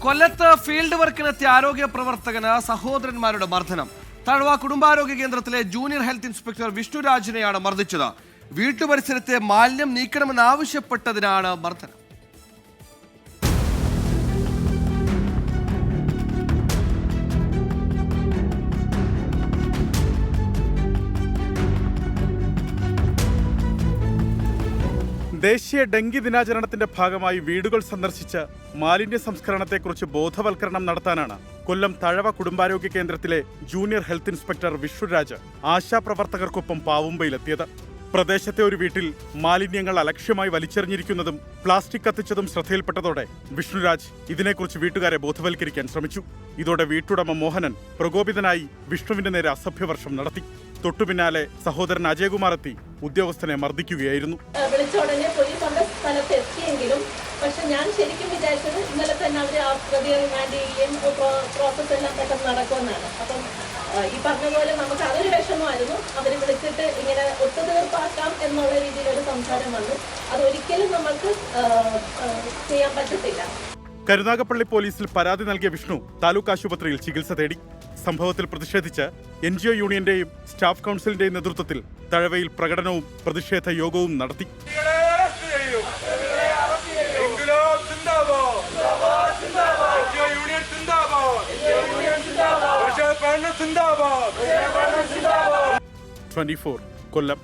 കൊല്ലത്ത് ഫീൽഡ് വർക്കിനെത്തിയ ആരോഗ്യ പ്രവർത്തകന് സഹോദരന്മാരുടെ മർദ്ദനം. തഴവ കുടുംബാരോഗ്യ കേന്ദ്രത്തിലെ ജൂനിയർ ഹെൽത്ത് ഇൻസ്പെക്ടർ വിഷ്ണുരാജിനെയാണ് മർദ്ദിച്ചത്. വീട്ടുപരിസരത്തെ മാലിന്യം നീക്കണമെന്നാവശ്യപ്പെട്ടതിനാണ് മർദ്ദനം. ദേശീയ ഡെങ്കി ദിനാചരണത്തിന്റെ ഭാഗമായി വീടുകൾ സന്ദർശിച്ച് മാലിന്യ സംസ്കരണത്തെക്കുറിച്ച് ബോധവൽക്കരണം നടത്താനാണ് കൊല്ലം തഴവ കുടുംബാരോഗ്യ കേന്ദ്രത്തിലെ ജൂനിയർ ഹെൽത്ത് ഇൻസ്പെക്ടർ വിഷ്ണുരാജ് ആശാപ്രവർത്തകർക്കൊപ്പം പാവുമ്പയിലെത്തിയത്. പ്രദേശത്തെ ഒരു വീട്ടിൽ മാലിന്യങ്ങൾ അലക്ഷ്യമായി വലിച്ചെറിഞ്ഞിരിക്കുന്നതും പ്ലാസ്റ്റിക് കത്തിച്ചതും ശ്രദ്ധയിൽപ്പെട്ടതോടെ വിഷ്ണുരാജ് ഇതിനെക്കുറിച്ച് വീട്ടുകാരെ ബോധവൽക്കരിക്കാൻ ശ്രമിച്ചു. ഇതോടെ വീട്ടുടമ മോഹനൻ പ്രകോപിതനായി വിഷ്ണുവിന്റെ നേരെ അസഭ്യവർഷം നടത്തി. തൊട്ടുപിന്നാലെ സഹോദരൻ അജയകുമാർ എത്തി ഉദ്യോഗസ്ഥനെ മർദ്ദിക്കുകയായിരുന്നു. വിളിച്ച ഉടനെ പോലീസ് സ്ഥലത്ത് എത്തിയെങ്കിലും പക്ഷെ ഞാൻ ശരിക്കും വിചാരിച്ചത് ഇന്നലെ തന്നെ അവർ ആ പ്രതിയെ റിമാൻഡ് ചെയ്യുകയും പ്രോസസ് എല്ലാം പെട്ടെന്ന് നടക്കുമെന്നാണ്. അപ്പം ഈ പറഞ്ഞ പോലെ നമുക്ക് അതൊരു വിഷമമായിരുന്നു. അവർ വിളിച്ചിട്ട് ഇങ്ങനെ ഒത്തുതീർപ്പാക്കാം എന്നുള്ള രീതിയിലൊരു സംസാരം വന്നു. അതൊരിക്കലും നമ്മൾക്ക് ചെയ്യാൻ പറ്റത്തില്ല. കരുനാഗപ്പള്ളി പോലീസിൽ പരാതി നൽകിയ വിഷ്ണു താലൂക്ക് ആശുപത്രിയിൽ ചികിത്സ തേടി. സംഭവത്തിൽ പ്രതിഷേധിച്ച് NGO യൂണിയന്റെയും സ്റ്റാഫ് കൗൺസിലിന്റെയും നേതൃത്വത്തിൽ തഴവയിൽ പ്രകടനവും പ്രതിഷേധ യോഗവും നടത്തി. കൊല്ലം.